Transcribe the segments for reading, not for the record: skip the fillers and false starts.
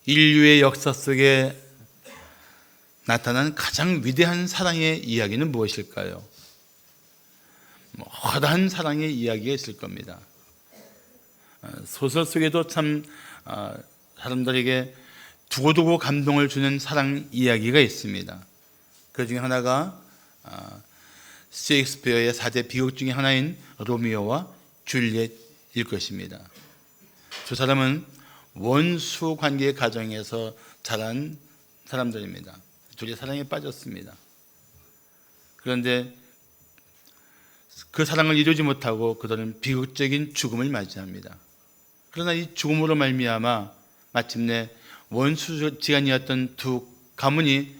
인류의 역사 속에 나타난 가장 위대한 사랑의 이야기는 무엇일까요? 허다한 사랑의 이야기가 있을 겁니다. 소설 속에도 참 사람들에게 두고두고 감동을 주는 사랑 이야기가 있습니다. 그 중에 하나가 셰익스피어의 4대 비극 중에 하나인 로미오와 줄리엣일 것입니다. 두 사람은 원수 관계 가정에서 자란 사람들입니다. 둘이 사랑에 빠졌습니다. 그런데 그 사랑을 이루지 못하고 그들은 비극적인 죽음을 맞이합니다. 그러나 이 죽음으로 말미암아 마침내 원수지간이었던 두 가문이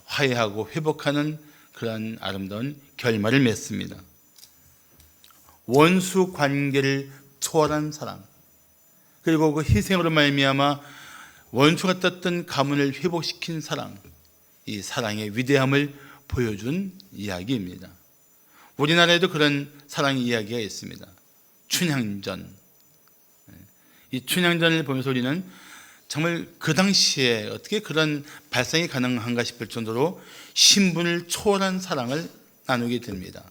화해하고 회복하는 그러한 아름다운 결말을 맺습니다. 원수 관계를 초월한 사랑, 그리고 그 희생으로 말미암아 원수가 떴던 가문을 회복시킨 사랑, 이 사랑의 위대함을 보여준 이야기입니다. 우리나라에도 그런 사랑 이야기가 있습니다. 춘향전. 이 춘향전을 보면서 우리는 정말 그 당시에 어떻게 그런 발상이 가능한가 싶을 정도로 신분을 초월한 사랑을 나누게 됩니다.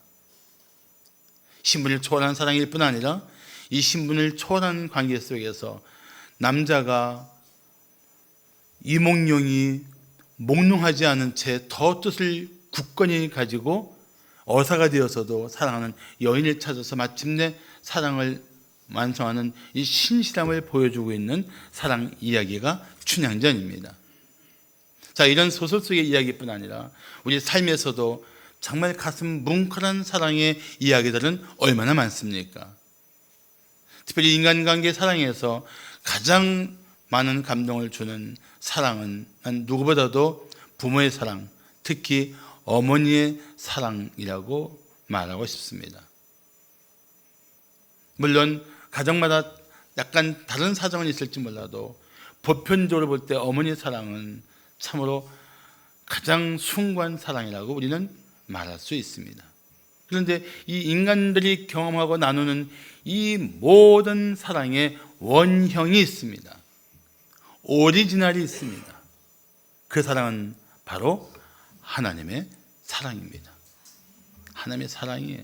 신분을 초월한 사랑일 뿐 아니라 이 신분을 초월한 관계 속에서 남자가 이몽룡이 몽롱하지 않은 채 더 뜻을 굳건히 가지고 어사가 되어서도 사랑하는 여인을 찾아서 마침내 사랑을 완성하는 이 신실함을 보여주고 있는 사랑 이야기가 춘향전입니다. 자, 이런 소설 속의 이야기뿐 아니라 우리 삶에서도 정말 가슴 뭉클한 사랑의 이야기들은 얼마나 많습니까? 특별히 인간관계 사랑에서 가장 많은 감동을 주는 사랑은 난 누구보다도 부모의 사랑, 특히 어머니의 사랑이라고 말하고 싶습니다. 물론 가정마다 약간 다른 사정은 있을지 몰라도 보편적으로 볼 때 어머니의 사랑은 참으로 가장 숭고한 사랑이라고 우리는 말할 수 있습니다. 그런데 이 인간들이 경험하고 나누는 이 모든 사랑의 원형이 있습니다. 오리지널이 있습니다. 그 사랑은 바로 하나님의 사랑입니다. 하나님의 사랑이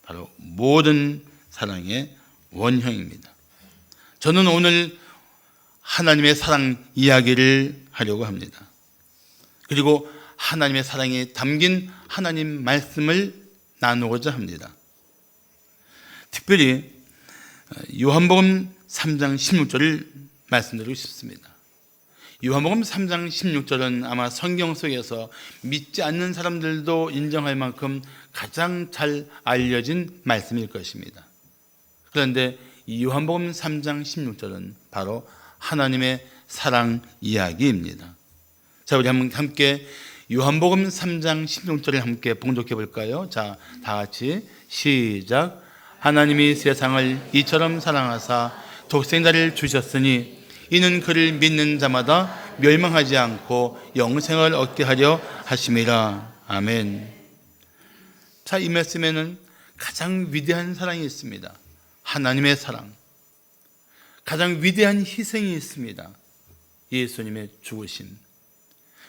바로 모든 사랑의 원형입니다. 저는 오늘 하나님의 사랑 이야기를 하려고 합니다. 그리고 하나님의 사랑이 담긴 하나님 말씀을 나누고자 합니다. 특별히 요한복음 3장 16절을 말씀드리고 싶습니다. 요한복음 3장 16절은 아마 성경 속에서 믿지 않는 사람들도 인정할 만큼 가장 잘 알려진 말씀일 것입니다. 그런데 이 요한복음 3장 16절은 바로 하나님의 사랑 이야기입니다. 자, 우리 함께 요한복음 3장 16절을 함께 봉독해 볼까요? 자, 다 같이 시작. 하나님이 세상을 이처럼 사랑하사 독생자를 주셨으니 이는 그를 믿는 자마다 멸망하지 않고 영생을 얻게 하려 하심이라. 아멘. 자, 이 말씀에는 가장 위대한 사랑이 있습니다. 하나님의 사랑. 가장 위대한 희생이 있습니다. 예수님의 죽으심.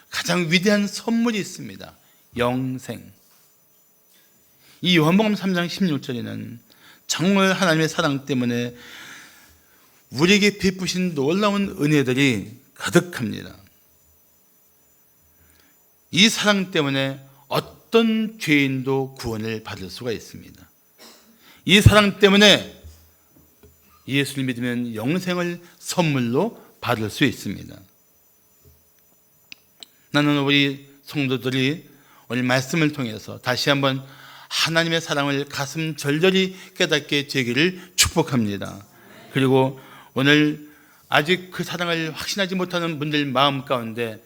가장 위대한 선물이 있습니다. 영생. 이 요한복음 3장 16절에는 정말 하나님의 사랑 때문에 우리에게 베푸신 놀라운 은혜들이 가득합니다. 이 사랑 때문에 어떤 죄인도 구원을 받을 수가 있습니다. 이 사랑 때문에 예수를 믿으면 영생을 선물로 받을 수 있습니다. 나는 우리 성도들이 오늘 말씀을 통해서 다시 한번 하나님의 사랑을 가슴 절절히 깨닫게 되기를 축복합니다. 그리고 오늘 아직 그 사랑을 확신하지 못하는 분들 마음 가운데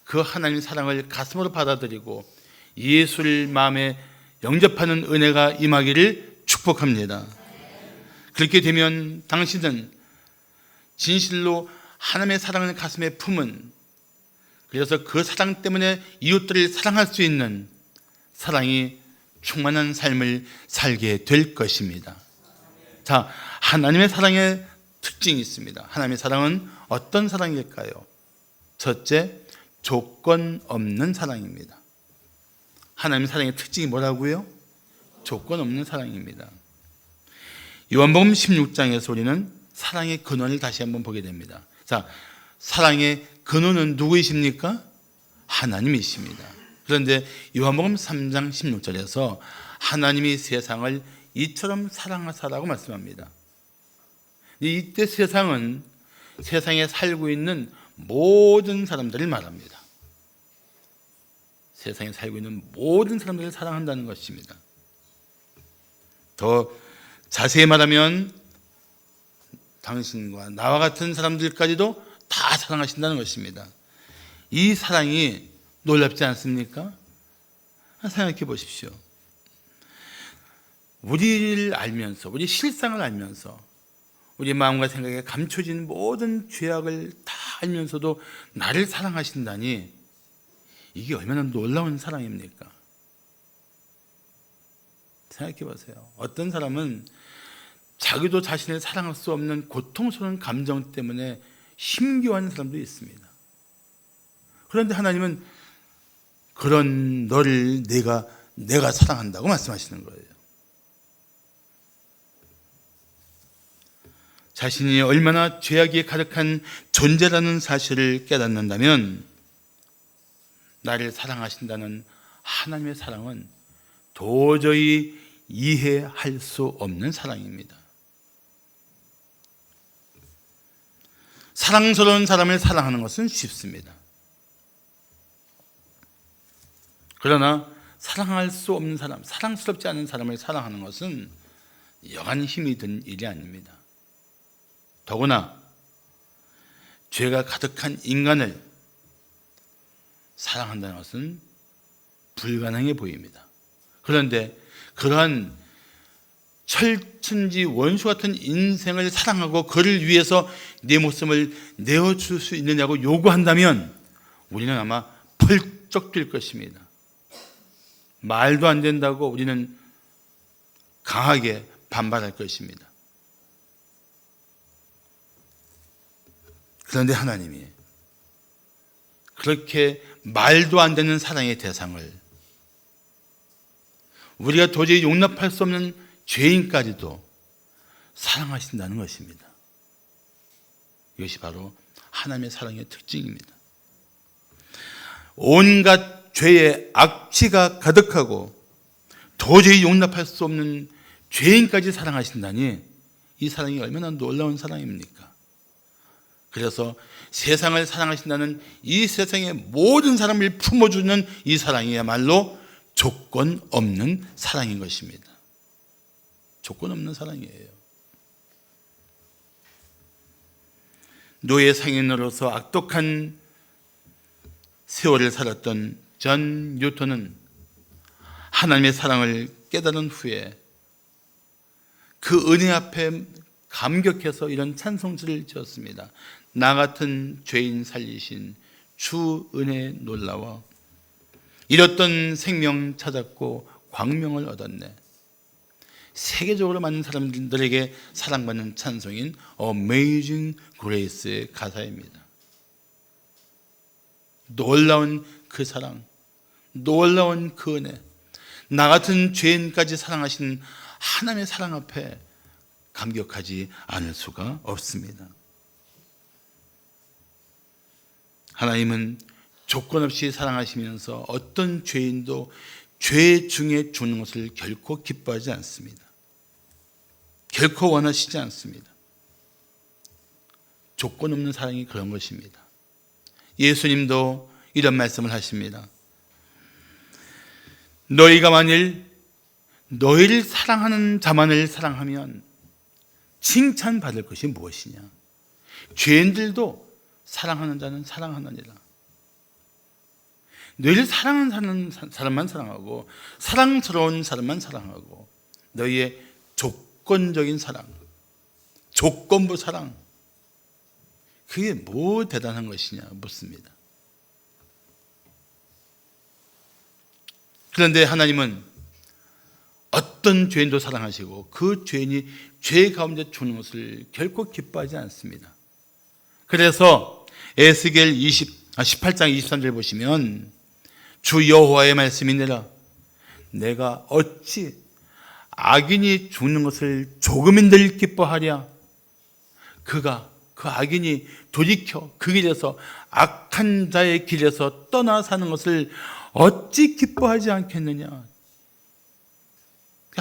그 하나님의 사랑을 가슴으로 받아들이고 예수를 마음에 영접하는 은혜가 임하기를 축복합니다. 그렇게 되면 당신은 진실로 하나님의 사랑을 가슴에 품은, 그래서 그 사랑 때문에 이웃들을 사랑할 수 있는 사랑이 충만한 삶을 살게 될 것입니다. 자, 하나님의 사랑에 특징이 있습니다. 하나님의 사랑은 어떤 사랑일까요? 첫째, 조건 없는 사랑입니다. 하나님의 사랑의 특징이 뭐라고요? 조건 없는 사랑입니다. 요한복음 16장에서 우리는 사랑의 근원을 다시 한번 보게 됩니다. 자, 사랑의 근원은 누구이십니까? 하나님이십니다. 그런데 요한복음 3장 16절에서 하나님이 세상을 이처럼 사랑하사라고 말씀합니다. 이때 세상은 세상에 살고 있는 모든 사람들을 말합니다. 세상에 살고 있는 모든 사람들을 사랑한다는 것입니다. 더 자세히 말하면 당신과 나와 같은 사람들까지도 다 사랑하신다는 것입니다. 이 사랑이 놀랍지 않습니까? 생각해 보십시오. 우리를 알면서, 우리 실상을 알면서, 우리 마음과 생각에 감춰진 모든 죄악을 다 알면서도 나를 사랑하신다니, 이게 얼마나 놀라운 사랑입니까? 생각해 보세요. 어떤 사람은 자기도 자신을 사랑할 수 없는 고통스러운 감정 때문에 힘겨워하는 사람도 있습니다. 그런데 하나님은 그런 너를 내가 사랑한다고 말씀하시는 거예요. 자신이 얼마나 죄악이 가득한 존재라는 사실을 깨닫는다면 나를 사랑하신다는 하나님의 사랑은 도저히 이해할 수 없는 사랑입니다. 사랑스러운 사람을 사랑하는 것은 쉽습니다. 그러나 사랑할 수 없는 사람, 사랑스럽지 않은 사람을 사랑하는 것은 여간 힘이 든 일이 아닙니다. 더구나 죄가 가득한 인간을 사랑한다는 것은 불가능해 보입니다. 그런데 그러한 철천지 원수 같은 인생을 사랑하고 그를 위해서 내 목숨을 내어줄 수 있느냐고 요구한다면 우리는 아마 펄쩍 뛸 것입니다. 말도 안 된다고 우리는 강하게 반발할 것입니다. 그런데 하나님이 그렇게 말도 안 되는 사랑의 대상을 우리가 도저히 용납할 수 없는 죄인까지도 사랑하신다는 것입니다. 이것이 바로 하나님의 사랑의 특징입니다. 온갖 죄의 악취가 가득하고 도저히 용납할 수 없는 죄인까지 사랑하신다니 이 사랑이 얼마나 놀라운 사랑입니까? 그래서 세상을 사랑하신다는 이 세상의 모든 사람을 품어주는 이 사랑이야말로 조건 없는 사랑인 것입니다. 조건 없는 사랑이에요. 노예 상인으로서 악독한 세월을 살았던 존 뉴턴은 하나님의 사랑을 깨달은 후에 그 은혜 앞에 감격해서 이런 찬송지를 지었습니다. 나 같은 죄인 살리신 주 은혜 놀라워 잃었던 생명 찾았고 광명을 얻었네. 세계적으로 많은 사람들에게 사랑받는 찬송인 Amazing Grace의 가사입니다. 놀라운 그 사랑, 놀라운 그 은혜, 나 같은 죄인까지 사랑하신 하나님의 사랑 앞에 감격하지 않을 수가 없습니다. 하나님은 조건 없이 사랑하시면서 어떤 죄인도 죄 중에 죽는 것을 결코 기뻐하지 않습니다. 결코 원하시지 않습니다. 조건 없는 사랑이 그런 것입니다. 예수님도 이런 말씀을 하십니다. 너희가 만일 너희를 사랑하는 자만을 사랑하면 칭찬받을 것이 무엇이냐? 죄인들도 사랑하는 자는 사랑하느니라. 너희를 사랑하는 사람만 사랑하고 사랑스러운 사람만 사랑하고 너희의 조건적인 사랑, 조건부 사랑, 그게 뭐 대단한 것이냐 묻습니다. 그런데 하나님은 어떤 죄인도 사랑하시고 그 죄인이 죄 가운데 죽는 것을 결코 기뻐하지 않습니다. 그래서 에스겔 18장 23절 보시면 주 여호와의 말씀이니라 내가 어찌 악인이 죽는 것을 조금인들 기뻐하랴. 그가 그 악인이 돌이켜 그 길에서 악한 자의 길에서 떠나 사는 것을 어찌 기뻐하지 않겠느냐.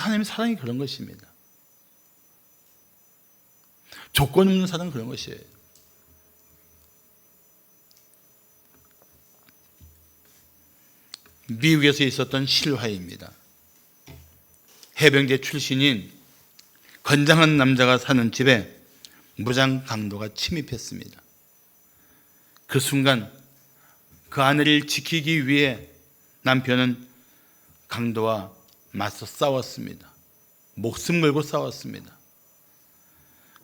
하나님의 사랑이 그런 것입니다. 조건 없는 사랑은 그런 것이에요. 미국에서 있었던 실화입니다. 해병대 출신인 건장한 남자가 사는 집에 무장 강도가 침입했습니다. 그 순간 그 아내를 지키기 위해 남편은 강도와 맞서 싸웠습니다. 목숨 걸고 싸웠습니다.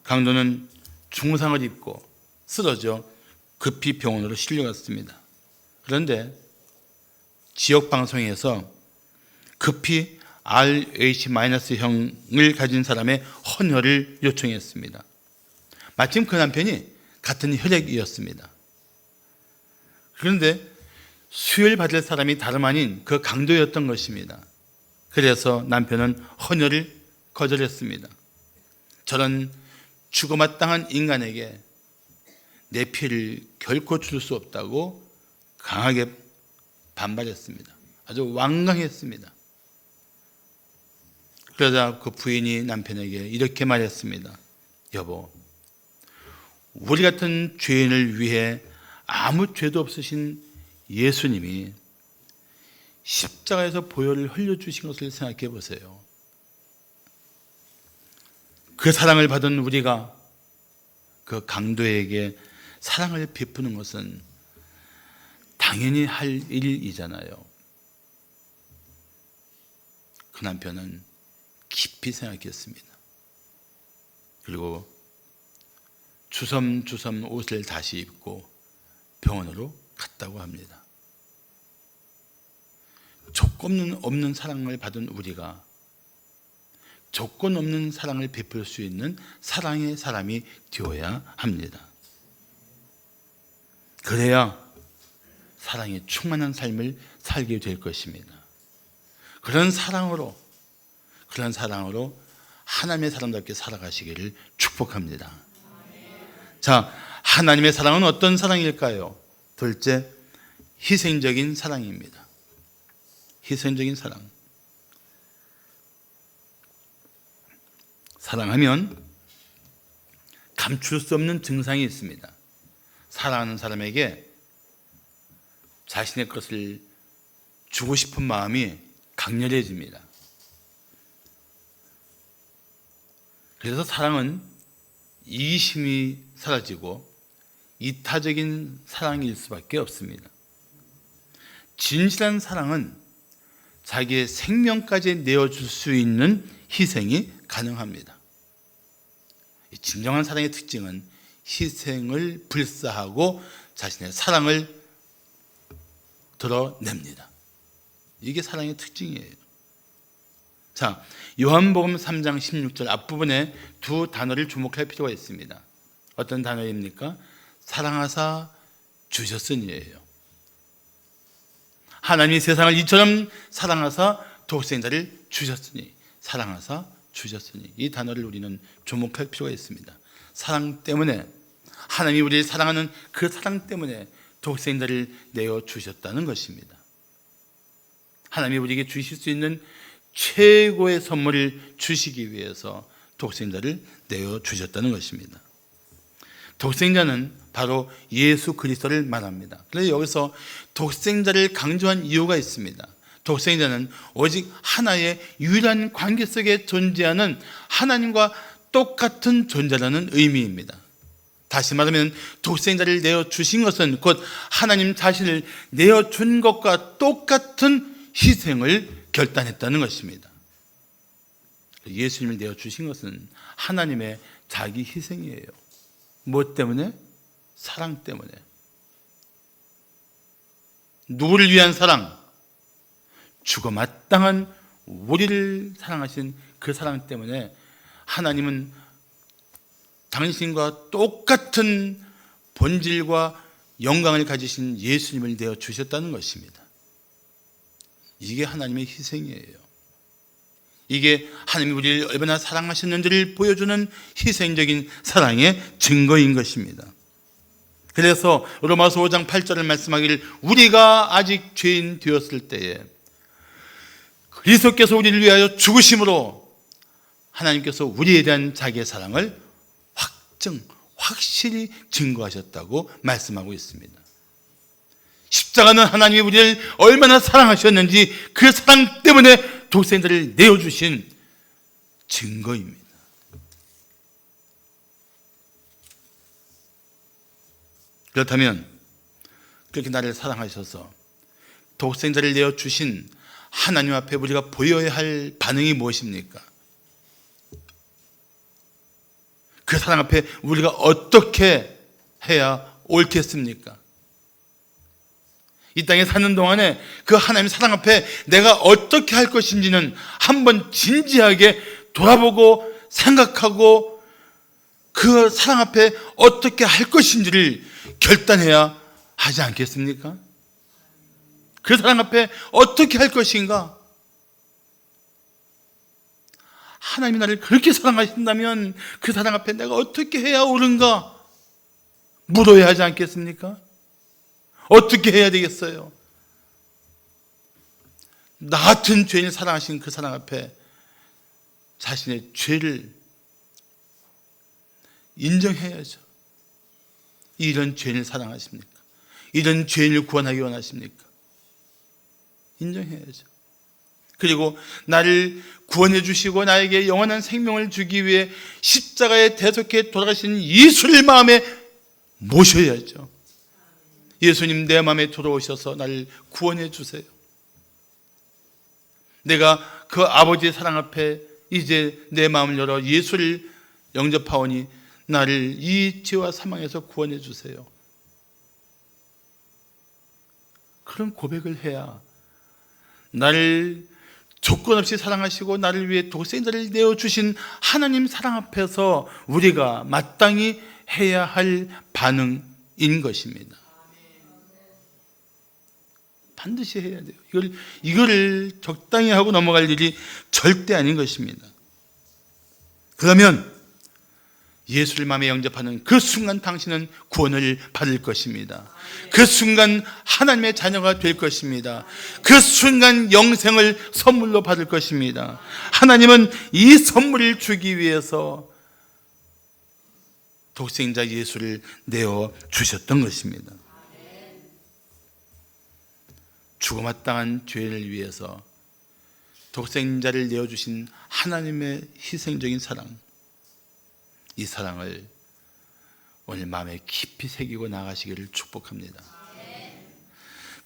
강도는 중상을 입고 쓰러져 급히 병원으로 실려갔습니다. 그런데 지역 방송에서 급히 RH-형을 가진 사람의 헌혈을 요청했습니다. 마침 그 남편이 같은 혈액이었습니다. 그런데 수혈 받을 사람이 다름 아닌 그 강도였던 것입니다. 그래서 남편은 헌혈을 거절했습니다. 저런 죽어마땅한 인간에게 내 피를 결코 줄 수 없다고 강하게 반발했습니다. 아주 완강했습니다. 그러자 그 부인이 남편에게 이렇게 말했습니다. 여보, 우리 같은 죄인을 위해 아무 죄도 없으신 예수님이 십자가에서 보혈을 흘려주신 것을 생각해 보세요. 그 사랑을 받은 우리가 그 강도에게 사랑을 베푸는 것은 당연히 할 일이잖아요. 그 남편은 깊이 생각했습니다. 그리고 주섬주섬 옷을 다시 입고 병원으로 갔다고 합니다. 조건 없는 사랑을 받은 우리가 조건 없는 사랑을 베풀 수 있는 사랑의 사람이 되어야 합니다. 그래야 사랑에 충만한 삶을 살게 될 것입니다. 그런 사랑으로 하나님의 사람답게 살아가시기를 축복합니다. 자, 하나님의 사랑은 어떤 사랑일까요? 둘째, 희생적인 사랑입니다. 희생적인 사랑. 사랑하면 감출 수 없는 증상이 있습니다. 사랑하는 사람에게 자신의 것을 주고 싶은 마음이 강렬해집니다. 그래서 사랑은 이기심이 사라지고 이타적인 사랑일 수밖에 없습니다. 진실한 사랑은 자기의 생명까지 내어줄 수 있는 희생이 가능합니다. 진정한 사랑의 특징은 희생을 불사하고 자신의 사랑을 드러냅니다. 이게 사랑의 특징이에요. 자, 요한복음 3장 16절 앞부분에 두 단어를 주목할 필요가 있습니다. 어떤 단어입니까? 사랑하사 주셨으니예요. 하나님이 세상을 이처럼 사랑하사 독생자를 주셨으니, 사랑하사 주셨으니, 이 단어를 우리는 주목할 필요가 있습니다. 사랑 때문에, 하나님이 우리를 사랑하는 그 사랑 때문에 독생자를 내어 주셨다는 것입니다. 하나님이 우리에게 주실 수 있는 최고의 선물을 주시기 위해서 독생자를 내어 주셨다는 것입니다. 독생자는 바로 예수 그리스도를 말합니다. 그래서 여기서 독생자를 강조한 이유가 있습니다. 독생자는 오직 하나의 유일한 관계 속에 존재하는 하나님과 똑같은 존재라는 의미입니다. 다시 말하면 독생자를 내어주신 것은 곧 하나님 자신을 내어준 것과 똑같은 희생을 결단했다는 것입니다. 예수님을 내어주신 것은 하나님의 자기 희생이에요. 무엇 때문에? 사랑 때문에. 누구를 위한 사랑? 죽어 마땅한 우리를 사랑하신 그 사랑 때문에 하나님은 당신과 똑같은 본질과 영광을 가지신 예수님을 내어 주셨다는 것입니다. 이게 하나님의 희생이에요. 이게 하나님이 우리를 얼마나 사랑하셨는지를 보여주는 희생적인 사랑의 증거인 것입니다. 그래서 로마서 5장 8절을 말씀하기를 우리가 아직 죄인 되었을 때에 그리스도께서 우리를 위하여 죽으심으로 하나님께서 우리에 대한 자기의 사랑을 확실히 증거하셨다고 말씀하고 있습니다. 십자가는 하나님이 우리를 얼마나 사랑하셨는지 그 사랑 때문에 독생자를 내어주신 증거입니다. 그렇다면 그렇게 나를 사랑하셔서 독생자를 내어주신 하나님 앞에 우리가 보여야 할 반응이 무엇입니까? 그 사랑 앞에 우리가 어떻게 해야 옳겠습니까? 이 땅에 사는 동안에 그 하나님의 사랑 앞에 내가 어떻게 할 것인지는 한번 진지하게 돌아보고 생각하고 그 사랑 앞에 어떻게 할 것인지를 결단해야 하지 않겠습니까? 그 사랑 앞에 어떻게 할 것인가? 하나님이 나를 그렇게 사랑하신다면 그 사랑 앞에 내가 어떻게 해야 옳은가? 물어야 하지 않겠습니까? 어떻게 해야 되겠어요? 나 같은 죄인을 사랑하신 그 사랑 앞에 자신의 죄를 인정해야죠. 이런 죄인을 사랑하십니까? 이런 죄인을 구원하기 원하십니까? 인정해야죠. 그리고 나를 구원해 주시고 나에게 영원한 생명을 주기 위해 십자가에 대속해 돌아가신 예수를 마음에 모셔야죠. 예수님 내 마음에 들어오셔서 나를 구원해 주세요. 내가 그 아버지의 사랑 앞에 이제 내 마음을 열어 예수를 영접하오니 나를 이 죄와 사망에서 구원해 주세요. 그런 고백을 해야 나를 조건 없이 사랑하시고 나를 위해 독생자를 내어주신 하나님 사랑 앞에서 우리가 마땅히 해야 할 반응인 것입니다. 반드시 해야 돼요. 이거를 적당히 하고 넘어갈 일이 절대 아닌 것입니다. 그러면 예수를 마음에 영접하는 그 순간 당신은 구원을 받을 것입니다. 그 순간 하나님의 자녀가 될 것입니다. 그 순간 영생을 선물로 받을 것입니다. 하나님은 이 선물을 주기 위해서 독생자 예수를 내어 주셨던 것입니다. 죽어마땅한 죄를 위해서 독생자를 내어주신 하나님의 희생적인 사랑, 이 사랑을 오늘 마음에 깊이 새기고 나가시기를 축복합니다.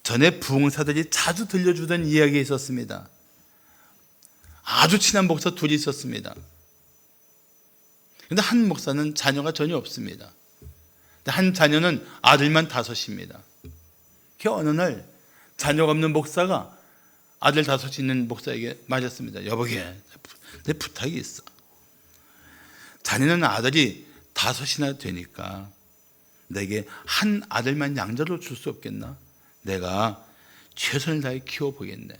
전에 부흥사들이 자주 들려주던 이야기가 있었습니다. 아주 친한 목사 둘이 있었습니다. 그런데 한 목사는 자녀가 전혀 없습니다. 한 자녀는 아들만 5입니다. 그 어느 날 자녀가 없는 목사가 아들 5 있는 목사에게 말했습니다. 여보게, 내 부탁이 있어. 자네는 아들이 5이나 되니까 내게 한 아들만 양자로 줄 수 없겠나? 내가 최선을 다해 키워보겠네.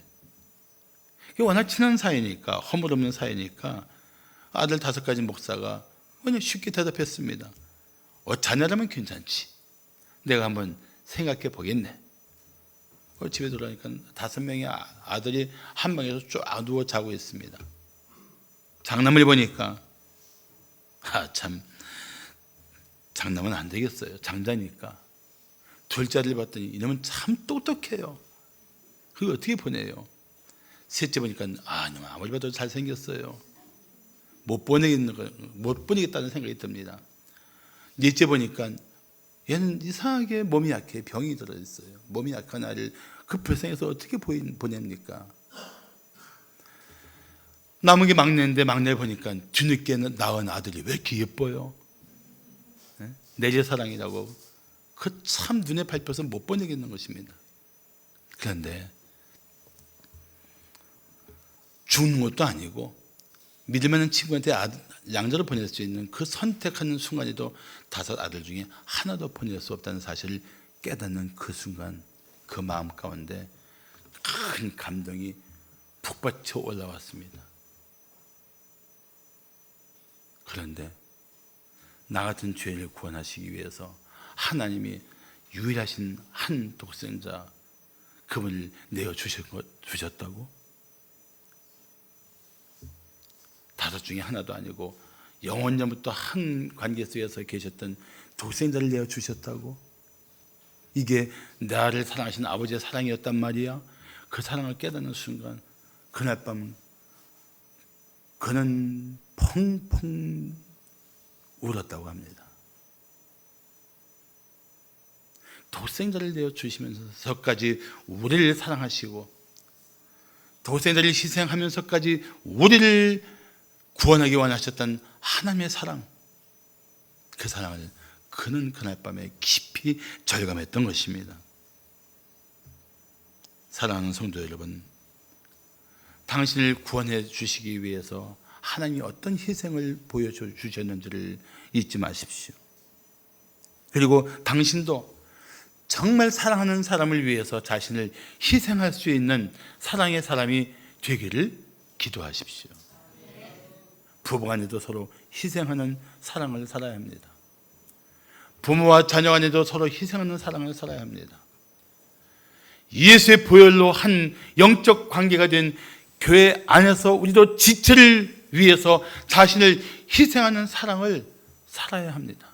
워낙 친한 사이니까, 허물없는 사이니까 아들 5 가진 목사가 그냥 쉽게 대답했습니다. 자녀라면 괜찮지. 내가 한번 생각해 보겠네. 집에 돌아오니까 5명의 아들이 한 방에서 쫙 누워 자고 있습니다. 장남을 보니까 참 장남은 안 되겠어요. 장자니까. 둘째를 봤더니 이놈은 참 똑똑해요. 그거 어떻게 보내요? 셋째 보니까 이놈 아무리 봐도 잘생겼어요. 못 보내겠다는 생각이 듭니다. 넷째 보니까 얘는 이상하게 몸이 약해. 병이 들어있어요. 몸이 약한 아이를 그 불쌍해서 어떻게 보냅니까? 남은 게 막내인데 막내를 보니까 뒤늦게 낳은 아들이 왜 이렇게 예뻐요? 내제 사랑이라고 그 참 눈에 밟혀서 못 보내겠는 것입니다. 그런데 죽는 것도 아니고 믿을 만한 친구한테 양자로 보낼 수 있는 그 선택하는 순간에도 5 아들 중에 하나도 보낼 수 없다는 사실을 깨닫는 그 순간, 그 마음 가운데 큰 감동이 북받쳐 올라왔습니다. 그런데 나 같은 죄인을 구원하시기 위해서 하나님이 유일하신 한 독생자, 그분을 내어주셨다고? 5 중에 하나도 아니고 영원전부터 한 관계 속에서 계셨던 독생자를 내어주셨다고? 이게 나를 사랑하시는 아버지의 사랑이었단 말이야. 그 사랑을 깨닫는 순간, 그날 밤 그는 펑펑 울었다고 합니다. 독생자를 내어주시면서까지 우리를 사랑하시고, 독생자를 희생하면서까지 우리를 구원하기 원하셨던 하나님의 사랑, 그 사랑을 그는 그날 밤에 깊이 절감했던 것입니다. 사랑하는 성도 여러분, 당신을 구원해 주시기 위해서 하나님이 어떤 희생을 보여주셨는지를 잊지 마십시오. 그리고 당신도 정말 사랑하는 사람을 위해서 자신을 희생할 수 있는 사랑의 사람이 되기를 기도하십시오. 부부간에도 서로 희생하는 사랑을 살아야 합니다. 부모와 자녀 간에도 서로 희생하는 사랑을 살아야 합니다. 예수의 보혈로 한 영적 관계가 된 교회 안에서 우리도 지체를 위해서 자신을 희생하는 사랑을 살아야 합니다.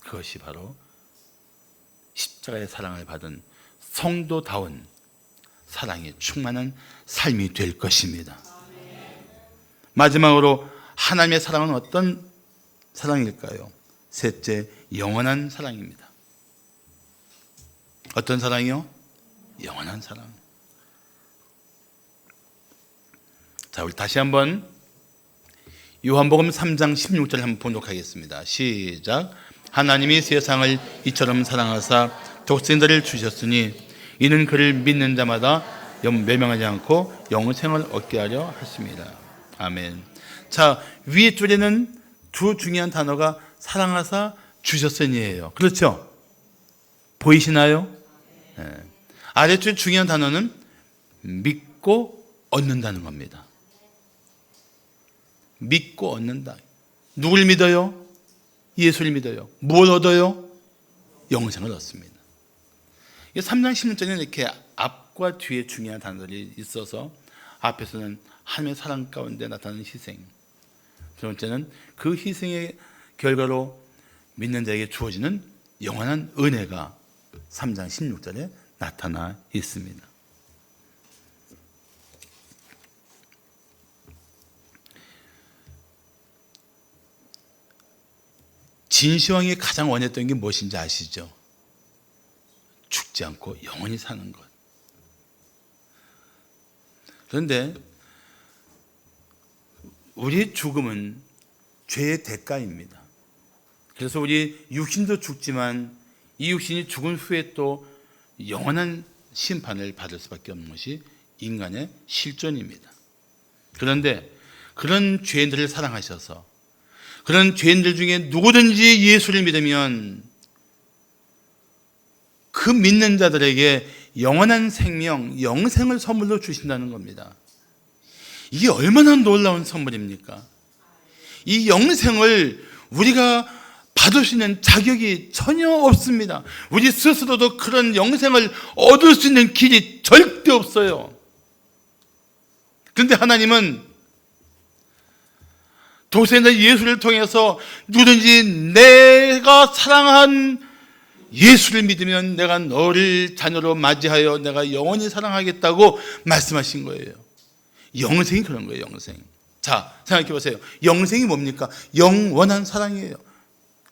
그것이 바로 십자가의 사랑을 받은 성도다운 사랑이 충만한 삶이 될 것입니다. 마지막으로 하나님의 사랑은 어떤 사랑일까요? 셋째, 영원한 사랑입니다. 어떤 사랑이요? 영원한 사랑. 자, 우리 다시 한번 요한복음 3장 16절 한번 봉독하겠습니다. 시작. 하나님이 세상을 이처럼 사랑하사 독생자를 주셨으니 이는 그를 믿는 자마다 멸망하지 않고 영생을 얻게 하려 하십니다. 아멘. 자, 위에 줄에는 2 중요한 단어가 사랑하사 주셨으니예요. 그렇죠? 보이시나요? 네. 아래줄 중요한 단어는 믿고 얻는다는 겁니다. 믿고 얻는다. 누굴 믿어요? 예수를 믿어요. 뭘 얻어요? 영생을 얻습니다. 3장 16절에는 이렇게 앞과 뒤에 중요한 단어들이 있어서 앞에서는 하나님의 사랑 가운데 나타나는 희생, 두 번째는 그 희생의 결과로 믿는 자에게 주어지는 영원한 은혜가 3장 16절에 나타나 있습니다. 진시황이 가장 원했던 게 무엇인지 아시죠? 죽지 않고 영원히 사는 것. 그런데 우리의 죽음은 죄의 대가입니다. 그래서 우리 육신도 죽지만 이 육신이 죽은 후에 또 영원한 심판을 받을 수밖에 없는 것이 인간의 실존입니다. 그런데 그런 죄인들을 사랑하셔서 그런 죄인들 중에 누구든지 예수를 믿으면 그 믿는 자들에게 영원한 생명, 영생을 선물로 주신다는 겁니다. 이게 얼마나 놀라운 선물입니까? 이 영생을 우리가 받을 수 있는 자격이 전혀 없습니다. 우리 스스로도 그런 영생을 얻을 수 있는 길이 절대 없어요. 그런데 하나님은 독생자 예수를 통해서 누구든지 내가 사랑한 예수를 믿으면 내가 너를 자녀로 맞이하여 내가 영원히 사랑하겠다고 말씀하신 거예요. 영생이 그런 거예요. 영생. 자, 생각해 보세요. 영생이 뭡니까? 영원한 사랑이에요.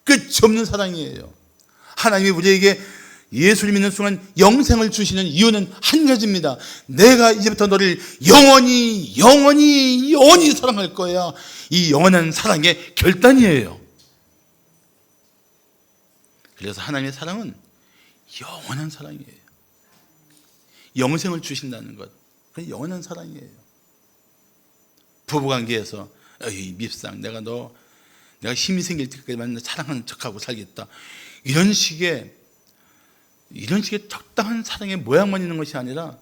끝이 없는 사랑이에요. 하나님이 우리에게 예수를 믿는 순간 영생을 주시는 이유는 한 가지입니다. 내가 이제부터 너를 영원히 사랑할 거야. 이 영원한 사랑의 결단이에요. 그래서 하나님의 사랑은 영원한 사랑이에요. 영생을 주신다는 것, 그건 영원한 사랑이에요. 부부관계에서 어이 밉상, 내가 힘이 생길 때까지만 사랑하는 척하고 살겠다, 이런 식의 적당한 사랑의 모양만 있는 것이 아니라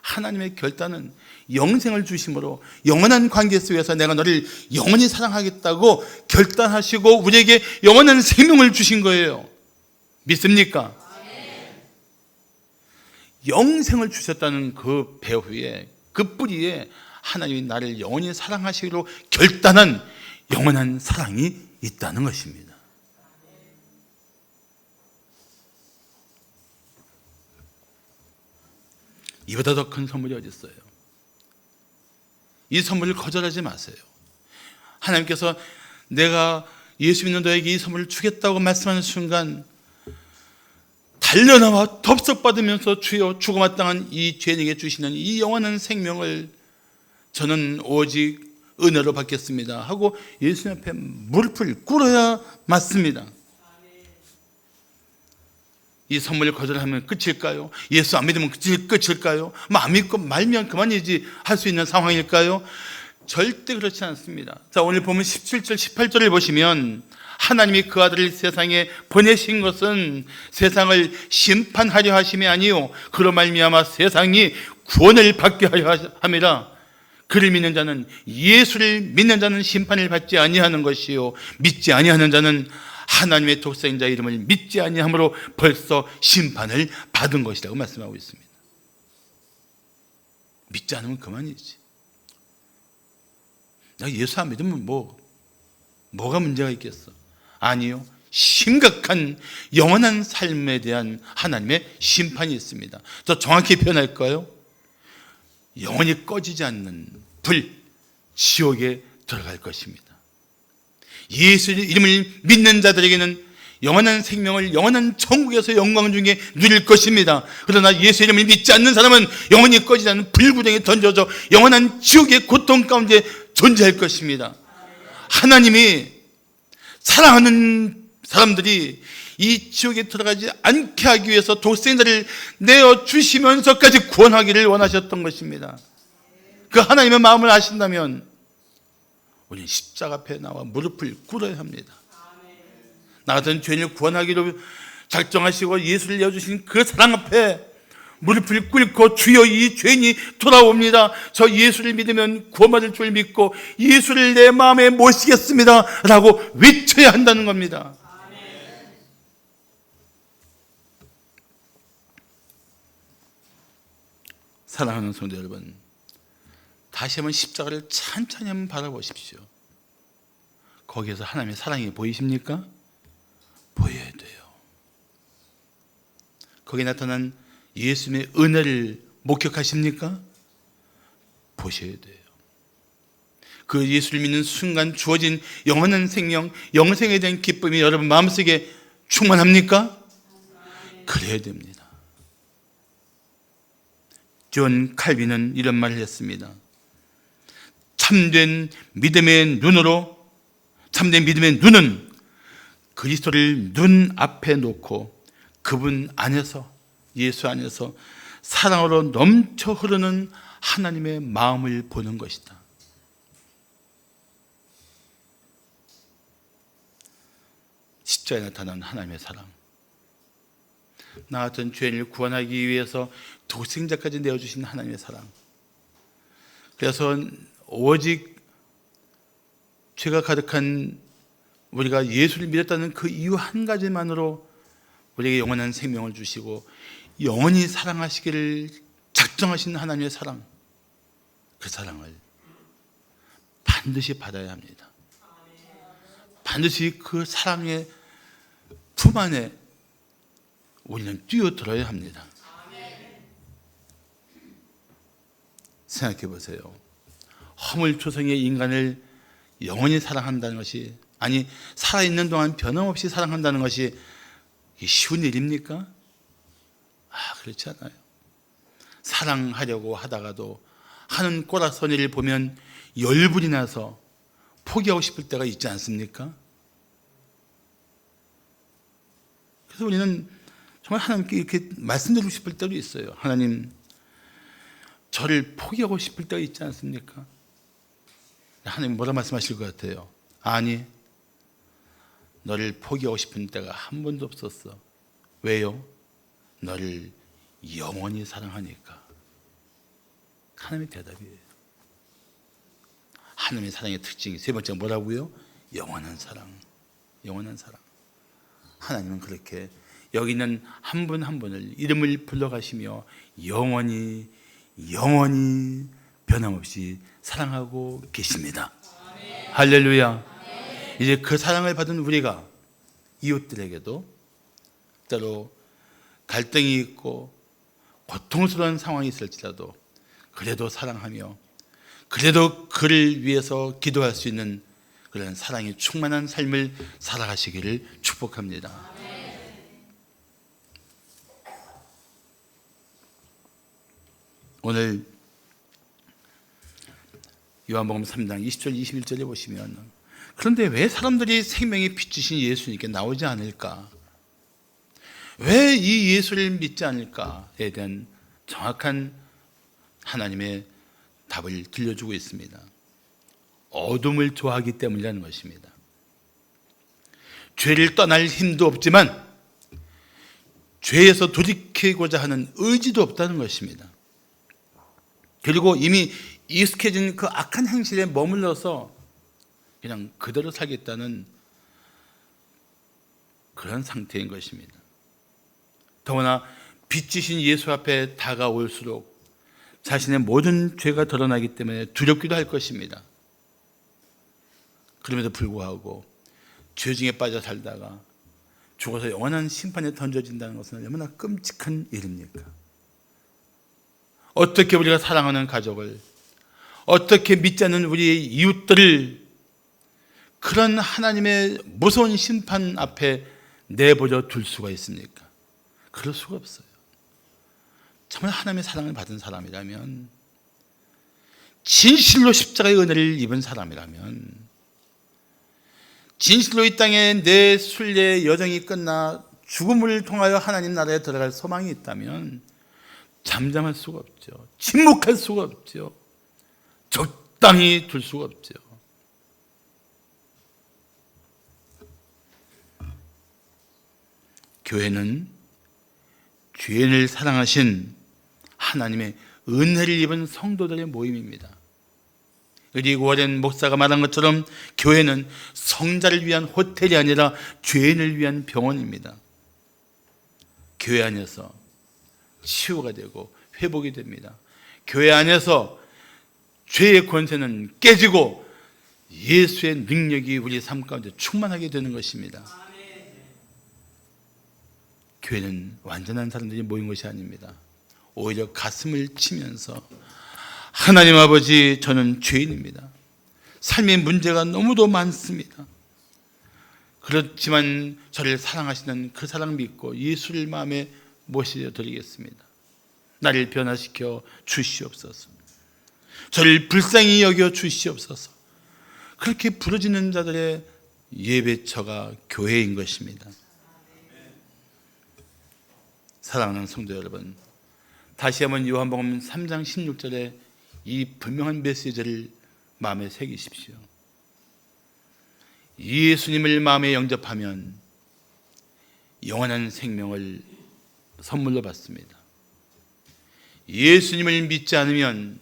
하나님의 결단은 영생을 주심으로 영원한 관계 속에서 내가 너를 영원히 사랑하겠다고 결단하시고 우리에게 영원한 생명을 주신 거예요. 믿습니까? 영생을 주셨다는 그 배후에, 그 뿌리에 하나님이 나를 영원히 사랑하시기로 결단한 영원한 사랑이 있다는 것입니다. 이보다 더 큰 선물이 어디 있어요? 이 선물을 거절하지 마세요. 하나님께서 내가 예수 믿는 너에게 이 선물을 주겠다고 말씀하는 순간 달려나와 덥석받으면서 주여 죽어마땅한 이 죄인에게 주시는 이 영원한 생명을 저는 오직 은혜로 받겠습니다 하고 예수님 앞에 무릎을 꿇어야 맞습니다. 이 선물을 거절하면 끝일까요? 예수 안 믿으면 끝일까요? 안 믿고 말면 그만이지 할 수 있는 상황일까요? 절대 그렇지 않습니다. 자, 오늘 보면 17절 18절을 보시면 하나님이 그 아들을 세상에 보내신 것은 세상을 심판하려 하심이 아니요 그로 말미암아 세상이 구원을 받게 하려 함이라. 그를 믿는 자는, 예수를 믿는 자는 심판을 받지 아니하는 것이요 믿지 아니하는 자는 하나님의 독생자 이름을 믿지 아니함으로 벌써 심판을 받은 것이라고 말씀하고 있습니다. 믿지 않으면 그만이지. 나 예수 안 믿으면 뭐가 문제가 있겠어? 아니요, 심각한 영원한 삶에 대한 하나님의 심판이 있습니다. 더 정확히 표현할까요? 영원히 꺼지지 않는 불, 지옥에 들어갈 것입니다. 예수의 이름을 믿는 자들에게는 영원한 생명을 영원한 천국에서 영광 중에 누릴 것입니다. 그러나 예수의 이름을 믿지 않는 사람은 영원히 꺼지지 않는 불구덩이에 던져져 영원한 지옥의 고통 가운데 존재할 것입니다. 하나님이 사랑하는 사람들이 이 지옥에 들어가지 않게 하기 위해서 독생자를 내어주시면서까지 구원하기를 원하셨던 것입니다. 그 하나님의 마음을 아신다면 우리는 십자가 앞에 나와 무릎을 꿇어야 합니다. 나 같은 죄인을 구원하기로 작정하시고 예수를 내어주신 그 사랑 앞에 무릎을 꿇고 주여 이 죄인이 돌아옵니다. 저 예수를 믿으면 구원받을 줄 믿고 예수를 내 마음에 모시겠습니다 라고 외쳐야 한다는 겁니다. 사랑하는 성도 여러분, 다시 한번 십자가를 찬찬히 한번 바라보십시오. 거기에서 하나님의 사랑이 보이십니까? 보여야 돼요. 거기에 나타난 예수님의 은혜를 목격하십니까? 보셔야 돼요. 그 예수를 믿는 순간 주어진 영원한 생명, 영생에 대한 기쁨이 여러분 마음속에 충만합니까? 그래야 됩니다. 존 칼빈은 이런 말을 했습니다. 참된 믿음의 눈은 그리스도를 눈 앞에 놓고 그분 안에서, 예수 안에서 사랑으로 넘쳐 흐르는 하나님의 마음을 보는 것이다. 십자가에 나타난 하나님의 사랑, 나 같은 죄인을 구원하기 위해서 독생자까지 내어주신 하나님의 사랑. 그래서 오직 죄가 가득한 우리가 예수를 믿었다는 그 이유 한 가지만으로 우리에게 영원한 생명을 주시고 영원히 사랑하시기를 작정하신 하나님의 사랑, 그 사랑을 반드시 받아야 합니다. 반드시 그 사랑의 품 안에 우리는 뛰어들어야 합니다. 생각해 보세요. 허물초성의 인간을 영원히 사랑한다는 것이, 아니 살아있는 동안 변함없이 사랑한다는 것이 쉬운 일입니까? 그렇지 않아요. 사랑하려고 하다가도 하는 꼬라서니를 보면 열불이 나서 포기하고 싶을 때가 있지 않습니까? 그래서 우리는 정말 하나님께 이렇게 말씀드리고 싶을 때도 있어요. 하나님, 저를 포기하고 싶을 때가 있지 않습니까? 하나님 뭐라 말씀하실 것 같아요? 아니, 너를 포기하고 싶은 때가 한 번도 없었어. 왜요? 너를 영원히 사랑하니까. 하나님의 대답이에요. 하나님의 사랑의 특징이 세 번째 뭐라고요? 영원한 사랑. 영원한 사랑. 하나님은 그렇게 여기 있는 한 분 한 분을 이름을 불러가시며 영원히 변함없이 사랑하고 계십니다. 아멘. 할렐루야. 아멘. 이제 그 사랑을 받은 우리가 이웃들에게도 때로 갈등이 있고 고통스러운 상황이 있을지라도 그래도 사랑하며 그래도 그를 위해서 기도할 수 있는 그런 사랑이 충만한 삶을 살아가시기를 축복합니다. 아멘. 오늘 요한복음 3장 20절 21절에 보시면 그런데 왜 사람들이 생명의 빛이신 예수님께 나오지 않을까? 왜 이 예수를 믿지 않을까에 대한 정확한 하나님의 답을 들려주고 있습니다. 어둠을 좋아하기 때문이라는 것입니다. 죄를 떠날 힘도 없지만 죄에서 돌이키고자 하는 의지도 없다는 것입니다. 그리고 이미 익숙해진 그 악한 행실에 머물러서 그냥 그대로 살겠다는 그런 상태인 것입니다. 더구나 빛이신 예수 앞에 다가올수록 자신의 모든 죄가 드러나기 때문에 두렵기도 할 것입니다. 그럼에도 불구하고 죄 중에 빠져 살다가 죽어서 영원한 심판에 던져진다는 것은 얼마나 끔찍한 일입니까? 어떻게 우리가 사랑하는 가족을, 어떻게 믿지 않는 우리의 이웃들을 그런 하나님의 무서운 심판 앞에 내버려 둘 수가 있습니까? 그럴 수가 없어요. 정말 하나님의 사랑을 받은 사람이라면, 진실로 십자가의 은혜를 입은 사람이라면, 진실로 이 땅에 내 순례 여정이 끝나 죽음을 통하여 하나님 나라에 들어갈 소망이 있다면 잠잠할 수가 없죠. 침묵할 수가 없죠. 적당히 둘 수가 없죠. 교회는 죄인을 사랑하신 하나님의 은혜를 입은 성도들의 모임입니다. 리그 워렌 목사가 말한 것처럼 교회는 성자를 위한 호텔이 아니라 죄인을 위한 병원입니다. 교회 안에서 치유가 되고 회복이 됩니다. 교회 안에서 죄의 권세는 깨지고 예수의 능력이 우리 삶 가운데 충만하게 되는 것입니다. 교회는 완전한 사람들이 모인 것이 아닙니다. 오히려 가슴을 치면서 하나님 아버지, 저는 죄인입니다. 삶의 문제가 너무도 많습니다. 그렇지만 저를 사랑하시는 그 사랑 믿고 예수를 마음에 모셔드리겠습니다. 나를 변화시켜 주시옵소서. 저를 불쌍히 여겨 주시옵소서. 그렇게 부르짖는 자들의 예배처가 교회인 것입니다. 사랑하는 성도 여러분, 다시 한번 요한복음 3장 16절에 이 분명한 메시지를 마음에 새기십시오. 예수님을 마음에 영접하면 영원한 생명을 선물로 받습니다. 예수님을 믿지 않으면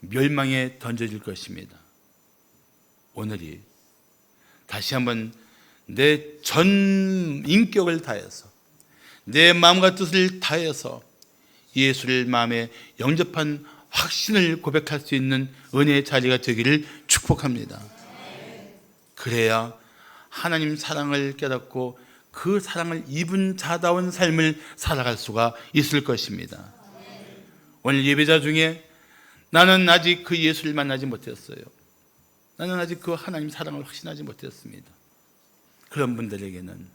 멸망에 던져질 것입니다. 오늘이 다시 한번 내 전 인격을 다해서, 내 마음과 뜻을 다해서 예수를 마음에 영접한 확신을 고백할 수 있는 은혜의 자리가 되기를 축복합니다. 그래야 하나님 사랑을 깨닫고 그 사랑을 입은 자다운 삶을 살아갈 수가 있을 것입니다. 오늘 예배자 중에 나는 아직 그 예수를 만나지 못했어요, 나는 아직 그 하나님 사랑을 확신하지 못했습니다. 그런 분들에게는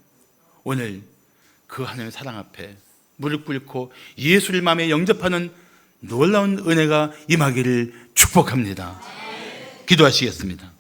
오늘 그 하나님의 사랑 앞에 무릎 꿇고 예수를 마음에 영접하는 놀라운 은혜가 임하기를 축복합니다. 기도하시겠습니다.